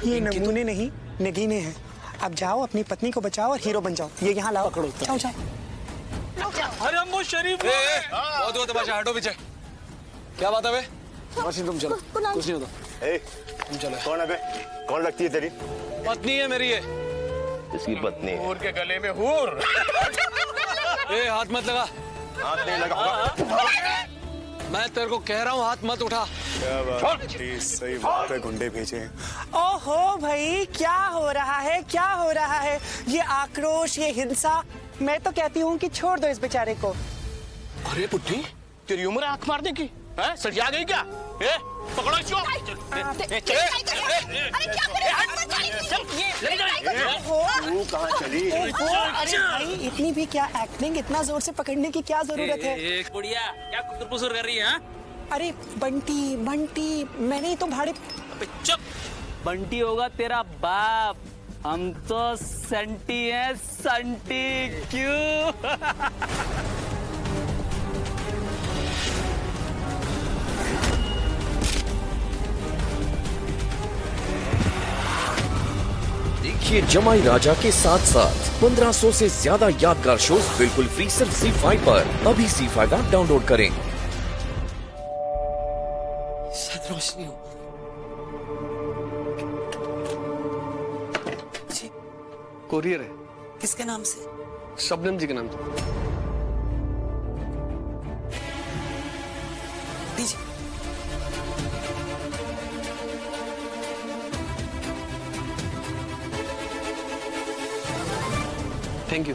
ये नमूने नहीं नगीने हैं। अब जाओ अपनी पत्नी को बचाओ और हीरो बन जाओ। ये यहाँ लाओ, पकड़ो, जाओ जाओ। अरे हम वो शरीफ बहुत हुआ तमाशा, हटो पीछे। क्या बात है बे? मशीन तुम चलो, कुछ नहीं होता। तुम चलो। कौन है बे? कौन लगती है तेरी? पत्नी है मेरी ये। इसकी पत्नी है। हूर के गले में हूर। ए हाथ मत लगा। हाथ नहीं लगा। मैं तेरे को कह रहा हूँ हाथ मत उठा। क्या बात है, सही बात है, गुंडे भेजे हैं। ओहो भाई, क्या हो रहा है, क्या हो रहा है? ये आक्रोश, ये हिंसा, मैं तो कहती हूँ कि छोड़ दो इस बेचारे को। अरे पुट्टी, तेरी उम्र है आंख मारने की? हैं? सरिया गई क्या? ए, पकड़ो इसको। अरे क्या करे? तू कहाँ चली? अरे भाई, इतनी भी क्या एक्टिंग, इतना जोर से पकड़ने की क्या जरूरत है? बुढ़िया क्या कुतुरपुसुर कर रही है? अरे बंटी, बंटी, मैंने ही तो भाड़े। चुप। बंटी होगा तेरा बाप, हम तो संटी हैं, संटी। क्यों? देखिए जमाई राजा के साथ साथ 1500 से ज्यादा यादगार शोज बिल्कुल फ्री सिर्फ ZEE5 पर। अभी ZEE5 ऐप डाउनलोड करें। शायद रोशनी हो। कोरियर है। किसके नाम से? शबनम जी के नाम से। दीजिए। Thank you.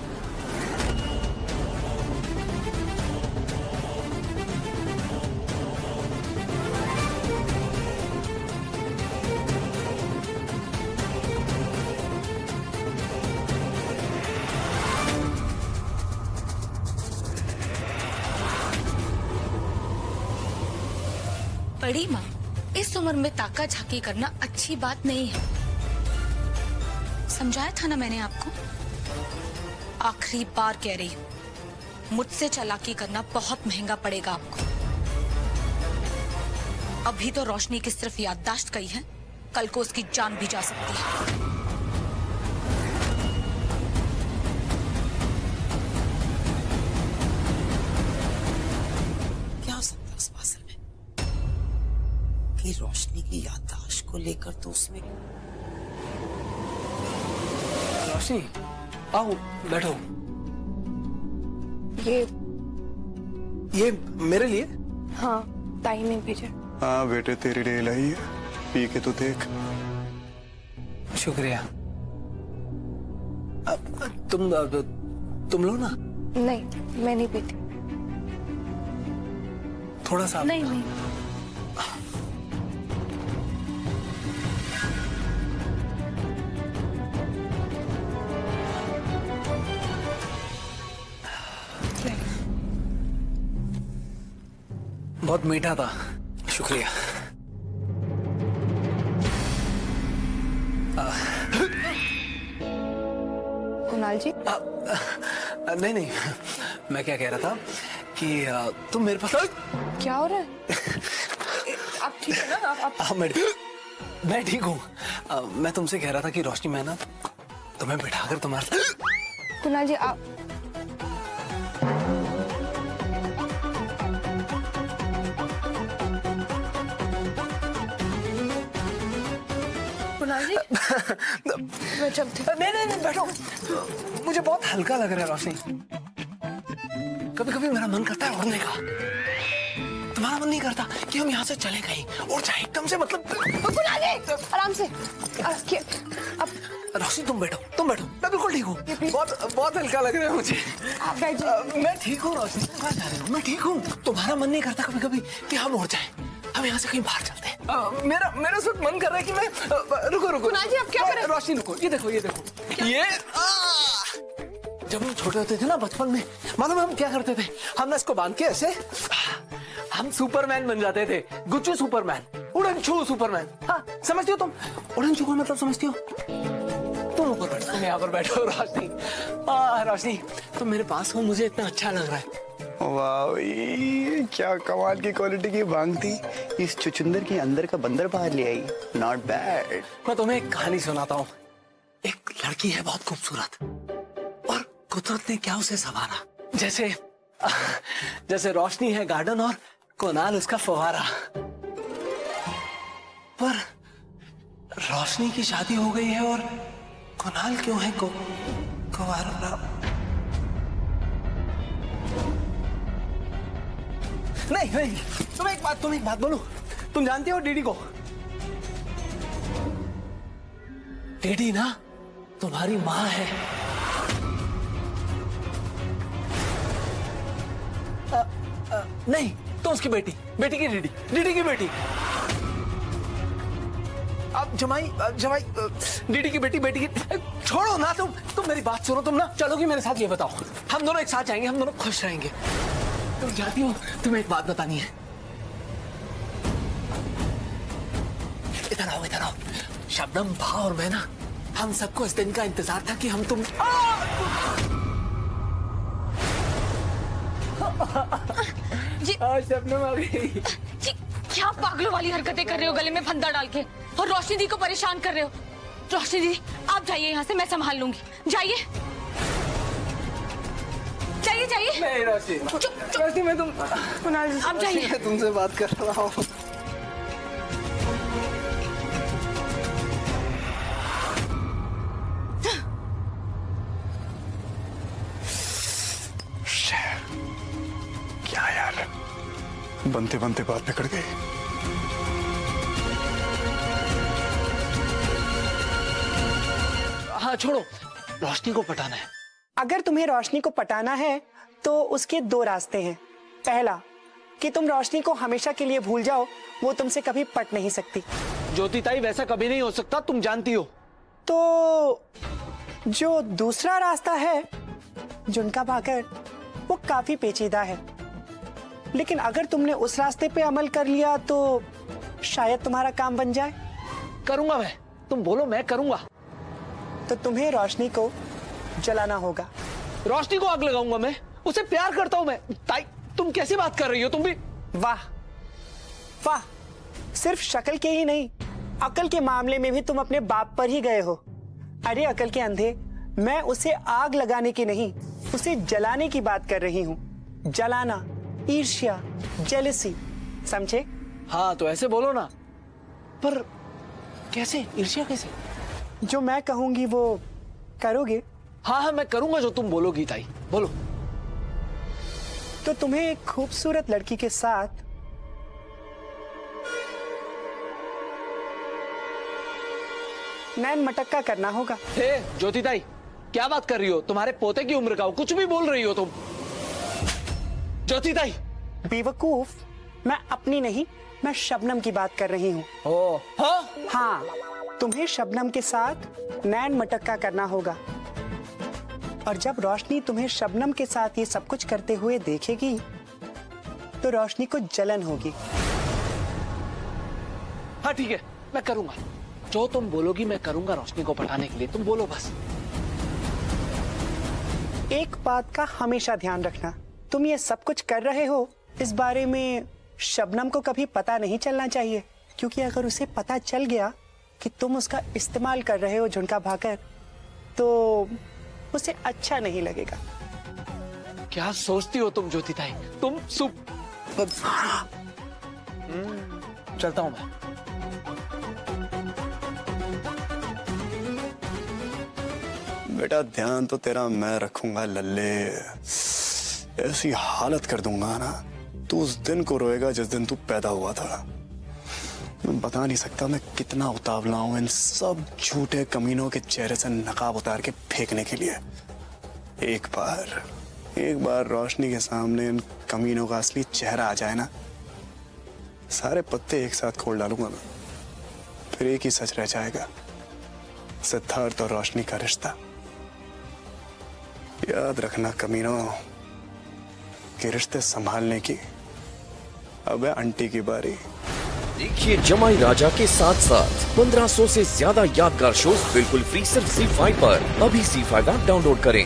बड़ी माँ, इस उम्र में ताका झाकी करना अच्छी बात नहीं है। समझाया था ना मैंने आपको। आखिरी बार कह रही हूँ, मुझसे चालाकी करना बहुत महंगा पड़ेगा आपको। अभी तो रोशनी की सिर्फ याददाश्त गई है, कल को उसकी जान भी जा सकती है। क्या हो सकता है उस पासल में कि रोशनी की याददाश्त को लेकर तो उसमें। रोशनी, आओ बैठो। ये मेरे लिए? हाँ, ताई ने भेजा। हाँ बेटे, तेरे लिए लाई है, पी के तो देख। शुक्रिया। तुम लो ना। नहीं, मैं नहीं पीती। थोड़ा सा। नहीं नहीं। बहुत मीठा था, शुक्रिया। कुणाल जी, नहीं नहीं, मैं क्या कह रहा था कि तुम मेरे पास। क्या हो रहा है? आप ठीक है ना? आप मैं ठीक हूँ। मैं तुमसे कह रहा था कि रोशनी, मैं ना तुम्हें बिठाकर तुम्हारे साथ। कुणाल जी, आप कुणाल जी, मैं चलती हूँ। नहीं बैठो। मुझे बहुत हल्का लग रहा है रोशनी। कभी कभी मेरा मन करता है उड़ने का। तुम्हारा मन नहीं करता कि हम यहाँ से चले गए और जाए एकदम से? मतलब कुणाल जी, आराम से। रोशनी तुम बैठो। मैं बिल्कुल ठीक हूँ। बहुत हल्का लग रहा है मुझे। आप बैठ जाइए। मैं ठीक हूँ रोशनी, तुम कहाँ जा रहे हो? मैं ठीक हूँ। तुम्हारा मन नहीं करता कभी कभी कि हम उड़ जाए, हम यहाँ से कहीं बाहर चलते हैं? मेरा इस वक्त मन कर रहा है कि मैं रुको। कुणाल जी, आप क्या कर रहे हैं? रोशनी रुको, ये देखो ये जब हम छोटे होते थे ना बचपन में, मालूम है हम क्या करते थे? हम ना इसको बांध के ऐसे हम सुपरमैन बन जाते थे। गुच्चू सुपरमैन, उड़नछू सुपरमैन। हाँ समझती हो तुम? उड़नछू का मतलब समझती हो? तुम ऊपर बैठो, तुम यहाँ पर बैठो। रोशनी, रोशनी तुम मेरे पास हो, मुझे इतना अच्छा लग रहा है। वाह, क्या कमाल की क्वालिटी की भांग थी। इस चुचुंदर के अंदर का बंदर बाहर ले आई। Not bad. मैं तुम्हें एक कहानी सुनाता हूँ। एक लड़की है बहुत खूबसूरत और कुदरत ने क्या उसे संवारा, जैसे जैसे रोशनी है गार्डन और कुणाल उसका फव्वारा। पर रोशनी की शादी हो गई है और कुणाल क्यों है कुंवारा? नहीं, तुम एक बात बोलो। तुम जानती हो डीडी को? डीडी ना तुम्हारी माँ है। नहीं, तुम उसकी बेटी की डीडी की बेटी। अब जमाई डीडी की बेटी की। छोड़ो ना, तुम मेरी बात सुनो। तुम ना चलोगी मेरे साथ? ये बताओ, हम दोनों एक साथ जाएंगे, हम दोनों खुश रहेंगे। तुम जाती हो? तुम्हें एक बात बतानी है। इधर आओ। शबनम, भा और मैं ना, हम सबको इस दिन का इंतजार था कि हम तुम जी शबनम आ गई। जी, क्या पागलों वाली हरकतें कर रहे हो, गले में फंदा डाल के, और रोशनी दी को परेशान कर रहे हो। रोशनी दी, आप जाइए यहाँ से, मैं संभाल लूंगी। जाइए। नहीं रोशनी, मैं आप जाइए। मैं तुमसे बात कर रहा हूँ। क्या यार, बनते बनते बात बिगड़ गई। हाँ छोड़ो, रोशनी को पटाना है। अगर तुम्हें रोशनी को पटाना है तो उसके दो रास्ते हैं। पहला कि तुम रोशनी को हमेशा के लिए भूल जाओ, वो तुमसे कभी पट नहीं सकती। ज्योति ताई, वैसा कभी नहीं हो सकता, तुम जानती हो। तो जो दूसरा रास्ता है जुनका भाकर, वो काफी पेचीदा है, लेकिन अगर तुमने उस रास्ते पे अमल कर लिया तो शायद तुम्हारा काम बन जाए। करूंगा मैं, तुम बोलो, मैं करूंगा। तो तुम्हें रोशनी को जलाना होगा। रोशनी को आग लगाऊंगा मैं? उसे प्यार करता हूं मैं। ताई, तुम कैसी बात कर रही हो? तुम भी वाह वाह, सिर्फ शक्ल के ही नहीं, अकल के मामले में भी तुम अपने बाप पर ही गए हो। अरे अकल के अंधे, मैं उसे आग लगाने की नहीं, उसे जलाने की बात कर रही हूँ। जलाना, ईर्ष्या, जेलसी, समझे? हाँ तो ऐसे बोलो ना। पर कैसे? ईर्ष्या कैसे? जो मैं कहूंगी वो करोगे? हाँ, मैं करूंगा जो तुम बोलोगी ताई, बोलो। तो तुम्हें एक खूबसूरत लड़की के साथ नैन मटक्का करना होगा। हे ज्योति ताई, क्या बात कर रही हो? तुम्हारे पोते की उम्र का हो, कुछ भी बोल रही हो तुम। ज्योति ताई, बेवकूफ, मैं अपनी नहीं, मैं शबनम की बात कर रही हूँ। ओ हाँ, तुम्हें शबनम के साथ नैन मटक्का करना होगा, और जब रोशनी तुम्हें शबनम के साथ ये सब कुछ करते हुए देखेगी तो रोशनी को जलन होगी। हाँ ठीक है, मैं करूंगा जो तुम बोलोगी, मैं करूंगा रोशनी को पढ़ाने के लिए। तुम बोलो बस। एक बात का हमेशा ध्यान रखना, तुम ये सब कुछ कर रहे हो, इस बारे में शबनम को कभी पता नहीं चलना चाहिए, क्योंकि अगर उसे पता चल गया कि तुम उसका इस्तेमाल कर रहे हो झुनका भाकर, तो उसे अच्छा नहीं लगेगा। क्या सोचती हो तुम ज्योति ताई? तुम चलता हूं मैं। बेटा ध्यान तो तेरा मैं रखूंगा लल्ले, ऐसी हालत कर दूंगा ना, तू उस दिन को रोएगा जिस दिन तू पैदा हुआ था। मैं बता नहीं सकता मैं कितना उतावला हूं इन सब झूठे कमीनों के चेहरे से नकाब उतार के फेंकने के लिए। एक बार रोशनी के सामने इन कमीनों का असली चेहरा आ जाए ना, सारे पत्ते एक साथ खोल डालूंगा मैं। फिर एक ही सच रह जाएगा, सिद्धार्थ और रोशनी का रिश्ता। याद रखना कमीनों, कि रिश्ते संभालने की अब है आंटी की बारी। देखिए जमाई राजा के साथ साथ 1500 से ज्यादा यादगार शोज बिल्कुल फ्री सिर्फ ZEE5 पर। अभी ZEE5 ऐप डाउनलोड करें।